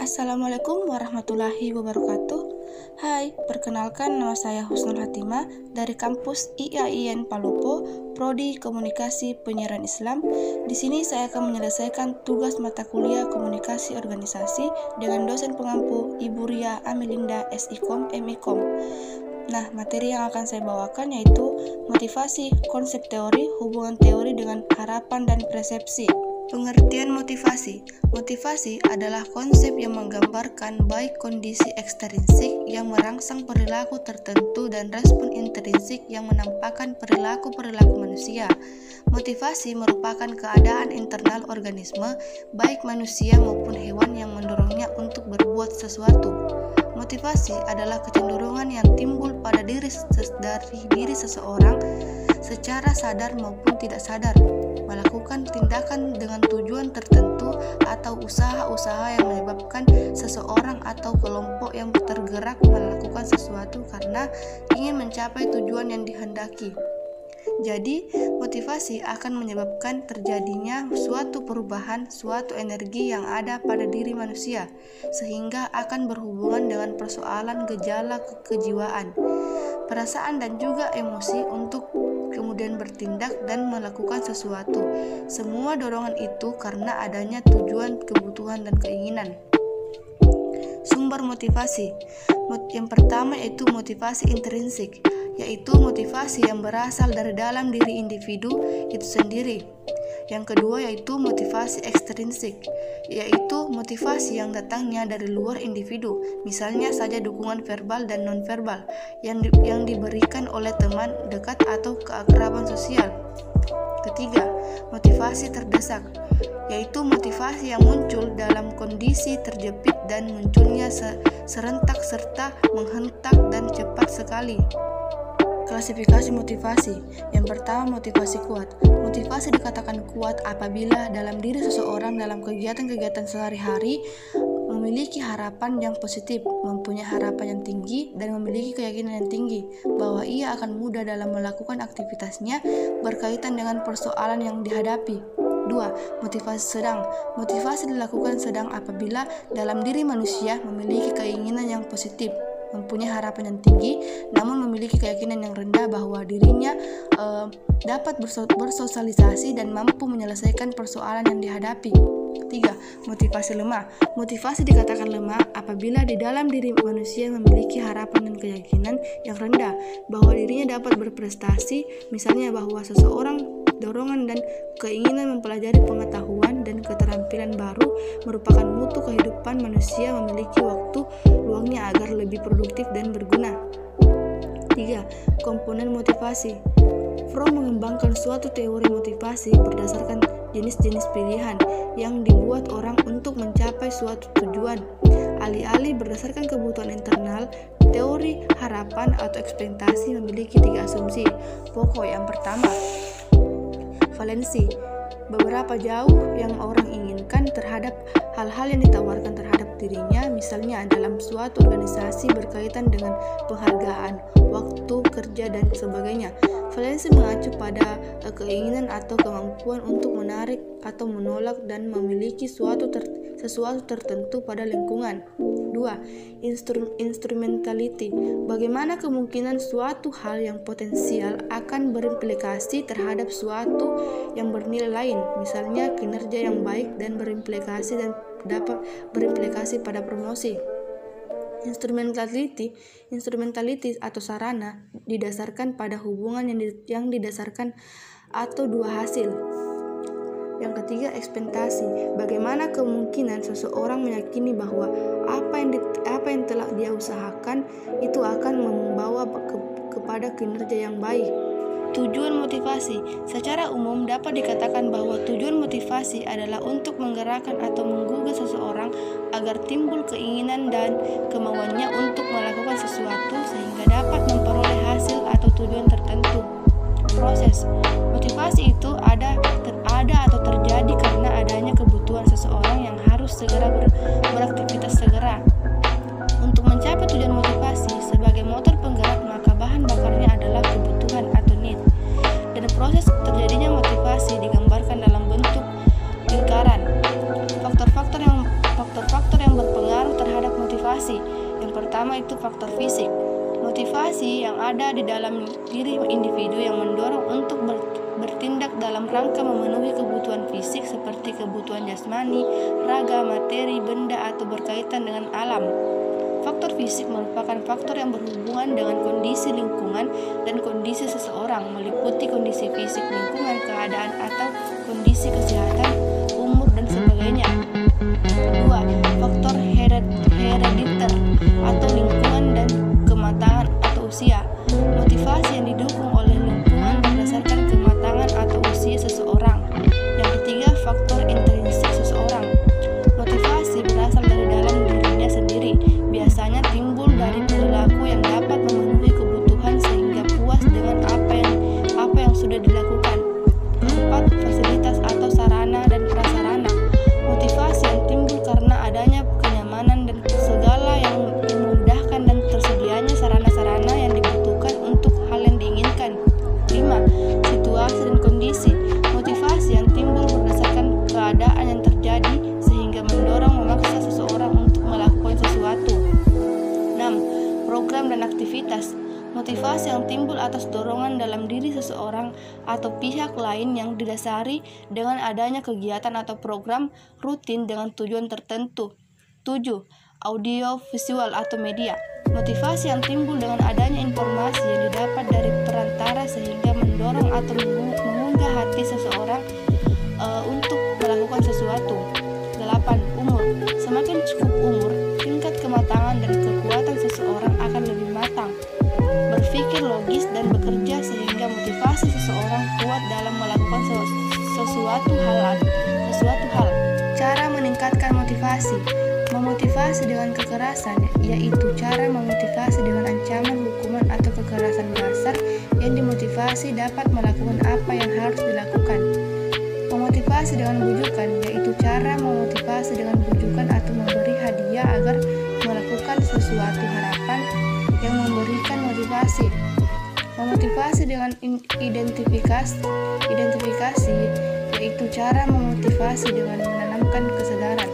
Assalamualaikum warahmatullahi wabarakatuh. Hai, perkenalkan nama saya Husnul Hatimah dari kampus IAIN Palopo, Prodi Komunikasi Penyiaran Islam. Di sini saya akan menyelesaikan tugas mata kuliah Komunikasi Organisasi dengan dosen pengampu Ibu Ria Amelinda SIKOM MIKOM. Nah, materi yang akan saya bawakan yaitu motivasi, konsep teori, hubungan teori dengan harapan dan persepsi. Pengertian motivasi. Motivasi adalah konsep yang menggambarkan baik kondisi ekstrinsik yang merangsang perilaku tertentu dan respon intrinsik yang menampakkan perilaku-perilaku manusia. Motivasi merupakan keadaan internal organisme, baik manusia maupun hewan yang mendorongnya untuk berbuat sesuatu. Motivasi adalah kecenderungan yang timbul pada diri seseorang secara sadar maupun tidak sadar, melakukan tindakan dengan tujuan tertentu atau usaha-usaha yang menyebabkan seseorang atau kelompok yang tergerak melakukan sesuatu karena ingin mencapai tujuan yang dihendaki. Jadi, motivasi akan menyebabkan terjadinya suatu perubahan, suatu energi yang ada pada diri manusia, sehingga akan berhubungan dengan persoalan gejala kejiwaan, perasaan dan juga emosi untuk kemudian bertindak dan melakukan sesuatu. Semua dorongan itu karena adanya tujuan, kebutuhan, dan keinginan. Sumber motivasi. Yang pertama yaitu motivasi intrinsik, yaitu motivasi yang berasal dari dalam diri individu itu sendiri. Yang kedua yaitu motivasi ekstrinsik, yaitu motivasi yang datangnya dari luar individu, misalnya saja dukungan verbal dan nonverbal yang diberikan oleh teman dekat atau keakraban sosial. Ketiga, motivasi terdesak, yaitu motivasi yang muncul dalam kondisi terjepit dan munculnya serentak serta menghentak dan cepat sekali. Klasifikasi motivasi. Yang pertama, motivasi kuat. Motivasi dikatakan kuat apabila dalam diri seseorang dalam kegiatan-kegiatan sehari-hari memiliki harapan yang positif, mempunyai harapan yang tinggi, dan memiliki keyakinan yang tinggi bahwa ia akan mudah dalam melakukan aktivitasnya berkaitan dengan persoalan yang dihadapi. 2. Motivasi sedang. Motivasi dilakukan sedang apabila dalam diri manusia memiliki keinginan yang positif, mempunyai harapan yang tinggi, namun memiliki keyakinan yang rendah bahwa dirinya dapat bersosialisasi dan mampu menyelesaikan persoalan yang dihadapi. 3. Motivasi lemah. Motivasi dikatakan lemah apabila di dalam diri manusia memiliki harapan dan keyakinan yang rendah bahwa dirinya dapat berprestasi, misalnya bahwa seseorang dorongan dan keinginan mempelajari pengetahuan dan keterampilan baru merupakan mutu kehidupan manusia memiliki waktu luangnya agar lebih produktif dan berguna. 3. Komponen motivasi. Fromm mengembangkan suatu teori motivasi berdasarkan jenis-jenis pilihan yang dibuat orang untuk mencapai suatu tujuan. Alih-alih berdasarkan kebutuhan internal, teori harapan atau ekspektasi memiliki 3 asumsi pokok. Yang pertama, valensi, beberapa jauh yang orang inginkan terhadap hal-hal yang ditawarkan terhadap dirinya, misalnya dalam suatu organisasi berkaitan dengan penghargaan, waktu kerja, dan sebagainya. Valensi mengacu pada keinginan atau kemampuan untuk menarik atau menolak dan memiliki sesuatu tertentu pada lingkungan. 2. Instrumentality, bagaimana kemungkinan suatu hal yang potensial akan berimplikasi terhadap suatu yang bernilai lain, misalnya kinerja yang baik dan berimplikasi dan dapat berimplikasi pada promosi. Instrumentality atau sarana didasarkan pada hubungan yang didasarkan atau dua hasil. Yang ketiga, ekspektasi, bagaimana kemungkinan seseorang meyakini bahwa apa yang telah dia usahakan itu akan membawa kepada kinerja yang baik. Tujuan motivasi. Secara umum dapat dikatakan bahwa tujuan motivasi adalah untuk menggerakkan atau menggugah seseorang agar timbul keinginan dan kemauannya untuk melakukan sesuatu sehingga dapat memperoleh hasil atau tujuan tertentu. Proses. Motivasi itu ada atau terjadi karena adanya kebutuhan seseorang yang harus segera beraktivitas segera. Untuk mencapai tujuan motivasi sebagai motor penggerak, maka bahan bakarnya adalah kebutuhan atau need. Dan proses terjadinya motivasi digambarkan dalam bentuk lingkaran. Faktor-faktor yang berpengaruh motivasi. Yang pertama itu faktor fisik. Motivasi yang ada di dalam diri individu yang mendorong untuk bertindak dalam rangka memenuhi kebutuhan fisik seperti kebutuhan jasmani, raga, materi, benda, atau berkaitan dengan alam. Faktor fisik merupakan faktor yang berhubungan dengan kondisi lingkungan dan kondisi seseorang, meliputi kondisi fisik lingkungan, keadaan atau kondisi kesehatan, umur, dan sebagainya. Kedua, faktor herediter atau lingkungan dan kematangan atau usia. Motivasi yang didukung oleh lingkungan berdasarkan kematangan atau usia seseorang. Yang ketiga, faktor intrinsik seseorang. Motivasi berasal dari dalam dirinya sendiri, biasanya timbul dari perilaku yang dapat memenuhi kebutuhan sehingga puas dengan apa yang sudah dilakukan. Keempat, fasilitas atau sarana dan prasarana. Motivasi yang timbul karena adanya kenyamanan dan segala yang memudahkan dan tersedianya sarana-sarana yang dibutuhkan untuk hal yang diinginkan. 5. Situasi dan kondisi. Motivasi yang timbul berdasarkan keadaan yang terjadi sehingga mendorong memaksa seseorang untuk melakukan sesuatu. 6. Program dan aktivitas. Motivasi yang timbul atas dorongan dalam diri seseorang atau pihak lain yang didasari dengan adanya kegiatan atau program rutin dengan tujuan tertentu. 7. Audio, visual, atau media. Motivasi yang timbul dengan adanya informasi yang didapat dari perantara sehingga mendorong atau mengunggah hati seseorang untuk melakukan sesuatu. 8. Umur. Semakin cukup umur, tingkat kematangan dan kekuatan seseorang akan lebih matang, berpikir logis dan bekerja sehingga motivasi seseorang kuat dalam melakukan sesuatu hal. Cara meningkatkan motivasi. Memotivasi dengan kekerasan, yaitu cara memotivasi dengan ancaman hukuman atau kekerasan dasar yang dimotivasi dapat melakukan apa yang harus dilakukan. Memotivasi dengan bujukan, yaitu cara memotivasi dengan bujukan atau memberi hadiah agar melakukan sesuatu harapan yang memberikan motivasi. Memotivasi dengan identifikasi, yaitu cara memotivasi dengan menanamkan kesadaran.